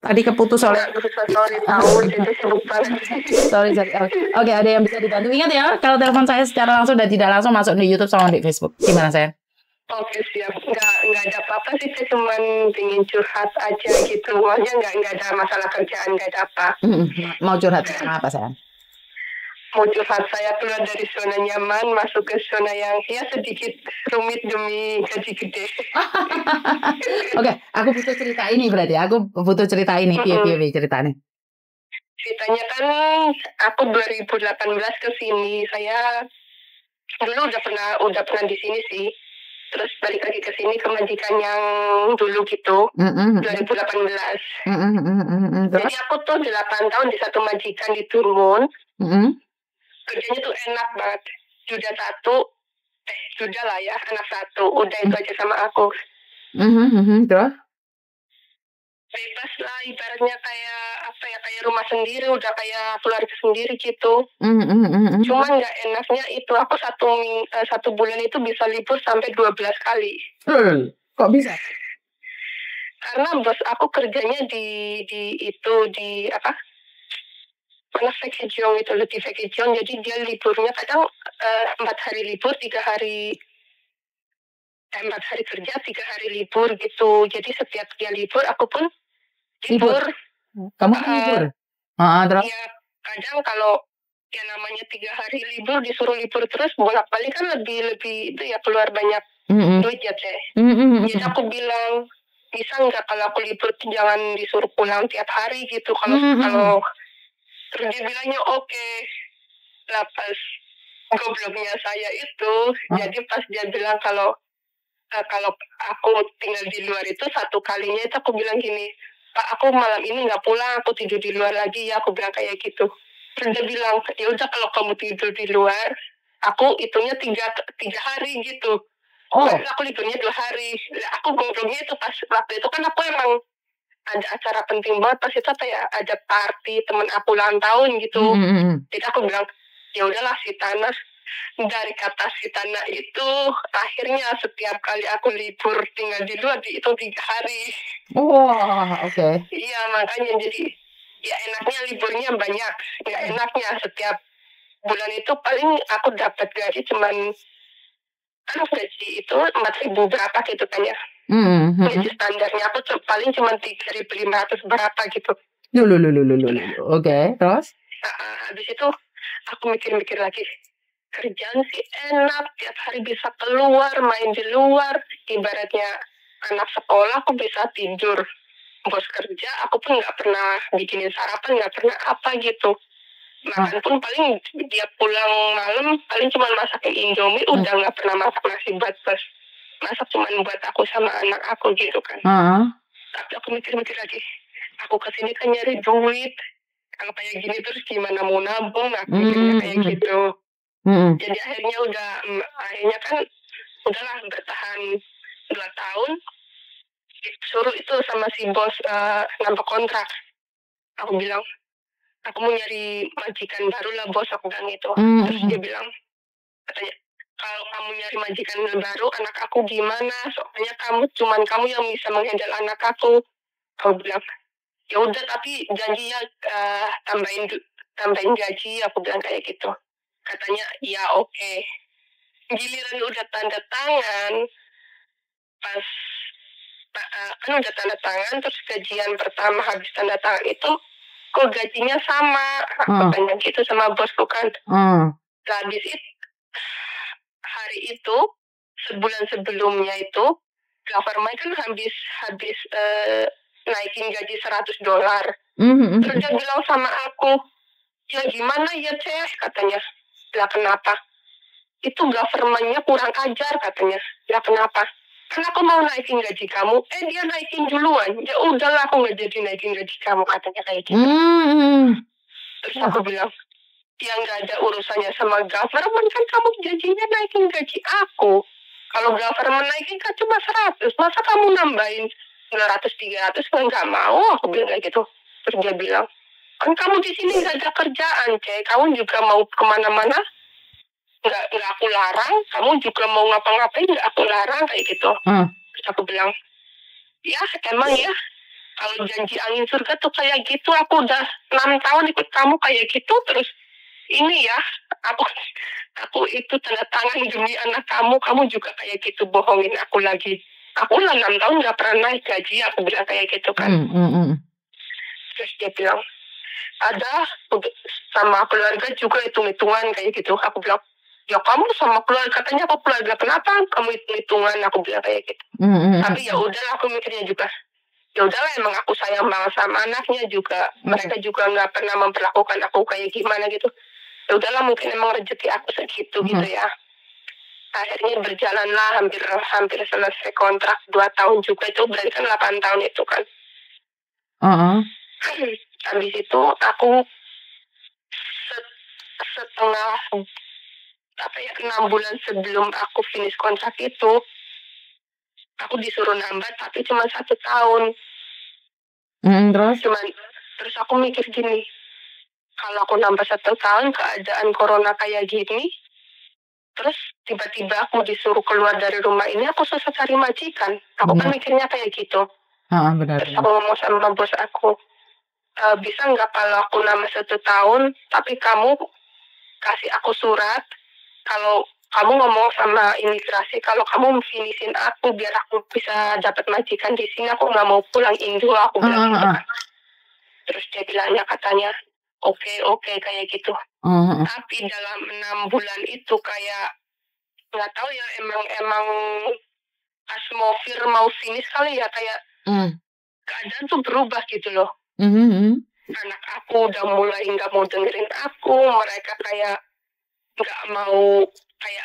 Tadi keputus oleh sorry tahu jadi sibuk banget. sorry. Oke, ada yang bisa dibantu. Ingat ya, kalau telepon saya secara langsung dan tidak langsung masuk di YouTube sama di Facebook. Gimana sayang? Oke siap, nggak ada apa-apa sih, saya cuman ingin curhat aja gitu, maksudnya nggak ada masalah kerjaan, nggak ada apa. Mau curhat apa sayang? Mau curhat, saya keluar dari zona nyaman, masuk ke zona yang ya sedikit rumit demi gaji gede. Oke, aku butuh cerita ini berarti. Aku butuh cerita ini. Piye ceritanya? Ceritanya kan aku 2018 ke sini. Saya dulu udah pernah di sini sih. Terus balik lagi ke sini ke majikan yang dulu gitu. 2018. Jadi aku tuh 8 tahun di satu majikan di Turmun. Kerjanya tuh enak banget. Sudah lah ya, anak satu. Udah itu aja sama aku. Terus? Bebas lah, ibaratnya kayak rumah sendiri, udah kayak keluarga sendiri gitu. Cuman nggak enaknya itu aku satu bulan itu bisa libur sampai 12 kali. Kok bisa? Karena bos aku kerjanya di mana Vekejong itu, di Vekejong, jadi dia liburnya kadang 4 hari libur, 4 hari kerja, 3 hari libur gitu. Jadi setiap dia libur, aku pun libur. Kamu libur? Terus? Ya, kadang kalau yang namanya 3 hari libur disuruh libur terus bolak-balik kan lebih itu ya, keluar banyak duit ya teh. Jadi aku bilang, bisa nggak kalau aku libur jangan disuruh pulang tiap hari gitu, kalau terus dia bilangnya oke. Lah pas gobloknya saya itu, jadi pas dia bilang kalau aku tinggal di luar itu, satu kalinya itu aku bilang gini, Pak, aku malam ini nggak pulang, aku tidur di luar lagi ya, aku bilang kayak gitu. Terus dia bilang, ya udah kalau kamu tidur di luar, aku hitungnya 3 hari gitu. Aku liburnya 2 hari. Aku gobloknya itu pas waktu itu kan aku emang ada acara penting banget pas itu, kayak ada party temen aku ulang tahun gitu. Jadi aku bilang, ya udahlah si tanah. Dari kata si tanah itu, akhirnya setiap kali aku libur tinggal di luar itu 3 hari. Oke. Iya, makanya jadi ya enaknya liburnya banyak, nggak enaknya setiap bulan itu paling aku dapat gaji cuman gaji itu 4.000 berapa gitu kan ya. Gaji standarnya aku paling cuma 3.500 berapa gitu. Oke, terus? Habis itu aku mikir-mikir lagi, kerjaan sih enak, tiap hari bisa keluar, main di luar, ibaratnya anak sekolah aku bisa tidur. Bos kerja, aku pun nggak pernah bikinin sarapan, nggak pernah apa gitu. Makan pun paling dia pulang malam, paling cuma masakin Indomie, udah nggak pernah masak nasi buat bos. Masak cuma buat aku sama anak aku gitu kan. Tapi aku mikir-mikir lagi, aku kesini kan nyari duit. Kalau kayak gini terus gimana mau nabung, aku mikirnya kayak gitu. Jadi akhirnya kan udahlah bertahan 2 tahun. Suruh itu sama si bos nambah kontrak. Aku bilang, aku mau nyari majikan baru lah bos, aku bilang itu. Terus dia bilang, katanya, kalau kamu nyari majikan baru, anak aku gimana? Soalnya kamu yang bisa menghandle anak aku. Aku bilang, ya udah tapi janjinya tambahin gaji, aku bilang kayak gitu. Katanya, ya oke. Giliran udah tanda tangan, pas kan udah tanda tangan, terus gajian pertama habis tanda tangan itu, kok gajinya sama, katanya gitu sama bosku kan. Habis itu, hari itu, sebulan sebelumnya itu, government kan habis naikin gaji $100. Terus dia bilang sama aku, ya gimana ya Ceh, katanya. Lah kenapa? Itu government-nya kurang ajar katanya. Lah kenapa? Kan aku mau naikin gaji kamu, dia naikin duluan. Ya udahlah aku nggak jadi naikin gaji kamu, katanya kayak gitu. Terus aku bilang, ya nggak ada urusannya sama government, kan kamu janjinya naikin gaji aku. Kalau government naikin kan cuma 100, masa kamu nambahin 200-300, kan nggak mau, aku bilang kayak gitu. Terus dia bilang, kan kamu di sini nggak ada kerjaan, Cek. Kamu juga mau kemana-mana, nggak aku larang. Kamu juga mau ngapa-ngapain, nggak aku larang, kayak gitu. Terus aku bilang, ya emang ya, Kalau janji angin surga tuh kayak gitu, aku udah 6 tahun ikut kamu kayak gitu terus. Ini ya, aku itu tanda tangan demi anak kamu juga kayak gitu bohongin aku lagi. Aku udah 6 tahun nggak pernah naik gaji, aku bilang kayak gitu kan. Terus dia bilang, ada sama keluarga juga hitung-hitungan kayak gitu. Aku bilang, ya kamu sama keluarga, katanya aku keluarga, kenapa kamu hitung-hitungan? Aku bilang kayak gitu. Tapi ya udahlah, aku mikirnya juga, ya udahlah, emang aku sayang banget sama anaknya juga. Mereka juga nggak pernah memperlakukan aku kayak gimana gitu. Ya udahlah, mungkin emang rezeki aku segitu gitu ya. Akhirnya berjalanlah hampir selesai kontrak 2 tahun juga, itu berarti kan 8 tahun itu kan. Habis itu aku setelah 6 bulan sebelum aku finish kontrak itu, aku disuruh nambah tapi cuma 1 tahun. Terus aku mikir gini, kalau aku nambah 1 tahun keadaan corona kayak gini, terus tiba-tiba aku disuruh keluar dari rumah ini, aku susah cari majikan. Aku kan mikirnya kayak gitu. Benar. Terus aku ngomong sama bos aku, bisa nggak kalau aku nambah 1 tahun, tapi kamu kasih aku surat, kalau kamu ngomong sama imigrasi, kalau kamu finishin aku biar aku bisa dapat majikan di sini, aku nggak mau pulang Indo, aku bilang gitu kan. Terus dia bilangnya katanya, oke, kayak gitu. Tapi dalam 6 bulan itu kayak, nggak tahu ya, emang pas mau finish kali ya, kayak keadaan tuh berubah gitu loh. Anak aku udah mulai nggak mau dengerin aku, mereka kayak nggak mau, kayak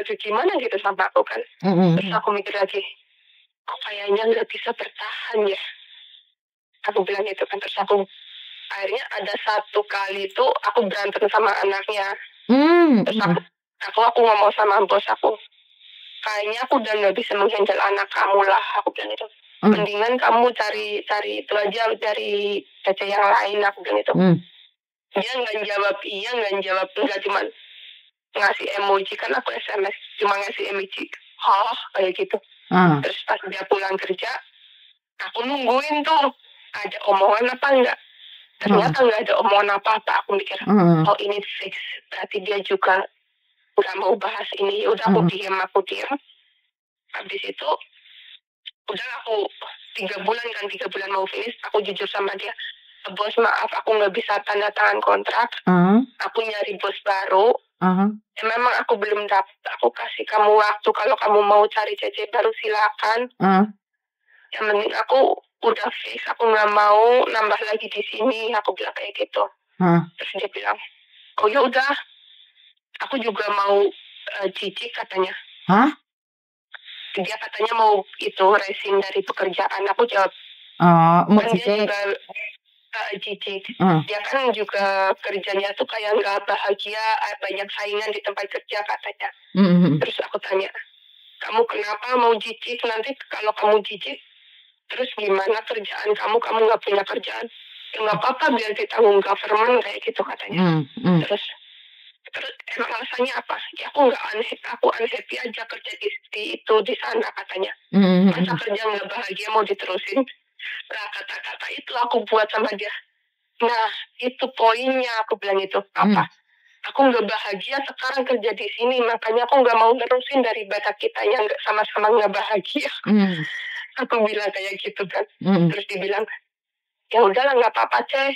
agak gimana gitu sama aku kan. Terus aku mikir lagi, kok kayaknya nggak bisa bertahan ya, aku bilang gitu kan. Terus aku akhirnya ada 1 kali itu aku berantem sama anaknya. Terus aku ngomong sama bos aku, kayaknya aku udah nggak bisa menghandle anak kamu lah, aku bilang itu. Mendingan kamu cari itu aja, dari cece yang lain, aku bilang itu. Dia nggak jawab iya, nggak jawab enggak, cuman ngasih emoji, kan aku SMS cuma ngasih emoji kayak gitu. Terus pas dia pulang kerja, aku nungguin tuh ada omongan apa enggak. Ternyata nggak ada omongan apa-apa. Aku mikir, oh ini fix, berarti dia juga nggak mau bahas ini. Udah aku diam. Habis itu udah aku 3 bulan mau finish, aku jujur sama dia, bos maaf aku nggak bisa tanda tangan kontrak, aku nyari bos baru. Memang aku belum dapat, aku kasih kamu waktu, kalau kamu mau cari cece baru silakan. Yang penting aku udah fix, aku nggak mau nambah lagi di sini, aku bilang kayak gitu. Terus dia bilang, oh ya udah, aku juga mau cicik katanya. Dia katanya mau itu resign dari pekerjaan. Aku jawab, mau kan dia juga cicik. Dia kan juga kerjanya tuh kayak nggak bahagia, banyak saingan di tempat kerja katanya. Terus aku tanya, kamu kenapa mau cicik? Nanti kalau kamu cicik, terus gimana kerjaan kamu nggak punya kerjaan? Ya nggak apa-apa, biar ditanggung government kayak gitu katanya. Terus emang alasannya apa? Ya aku unhappy aja kerja di sana katanya. Masa kerja nggak bahagia mau diterusin? Nah, kata-kata itu aku buat sama dia. Nah, itu poinnya, aku bilang itu. Apa? Aku nggak bahagia sekarang kerja di sini, makanya aku nggak mau nerusin daripada kitanya nggak sama-sama nggak bahagia. Aku bilang kayak gitu kan. Terus dibilang, ya udahlah nggak apa-apa Ceh.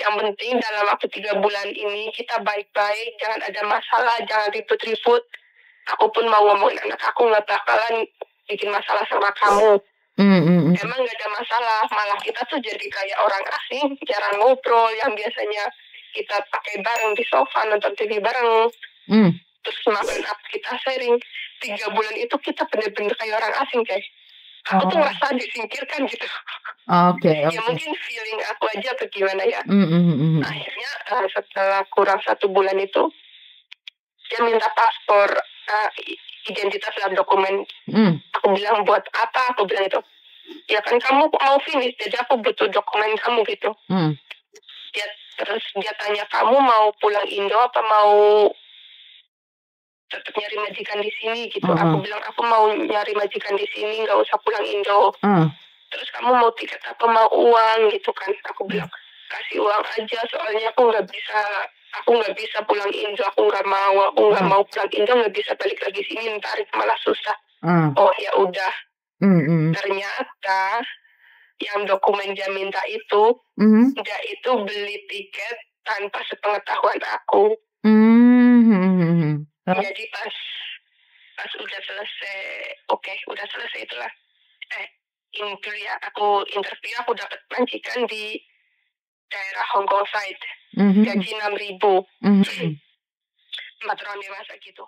Yang penting dalam waktu 3 bulan ini kita baik-baik, jangan ada masalah, jangan ribut-ribut. Aku pun mau ngomongin anak aku, nggak bakalan bikin masalah sama kamu. Emang nggak ada masalah, malah kita tuh jadi kayak orang asing, jarang ngobrol. Yang biasanya kita pakai bareng di sofa, nonton TV bareng, terus makan apa kita sharing. 3 bulan itu kita bener-bener kayak orang asing guys. Aku tuh ngerasa disingkirkan gitu. Ya mungkin feeling aku aja atau gimana ya. Akhirnya setelah kurang 1 bulan itu, dia minta paspor, identitas dalam dokumen. Aku bilang buat apa? Aku bilang itu, ya kan kamu mau finish, jadi aku butuh dokumen kamu gitu. Terus dia tanya, kamu mau pulang Indo apa mau tetap nyari majikan di sini gitu. Aku bilang aku mau nyari majikan di sini, nggak usah pulang Indo. terus kamu mau tiket apa mau uang gitu kan. Aku bilang kasih uang aja, soalnya aku nggak bisa pulang Indo, aku nggak mau pulang Indo, nggak bisa balik lagi sini, ntar malah susah. Oh ya udah. Ternyata yang dokumen dia minta itu, dia itu beli tiket tanpa sepengetahuan aku. Jadi pas udah selesai, udah selesai itulah. Aku interview, aku dapat majikan di daerah Hong Kong side, gaji 6.000, 4 orang dewasa gitu.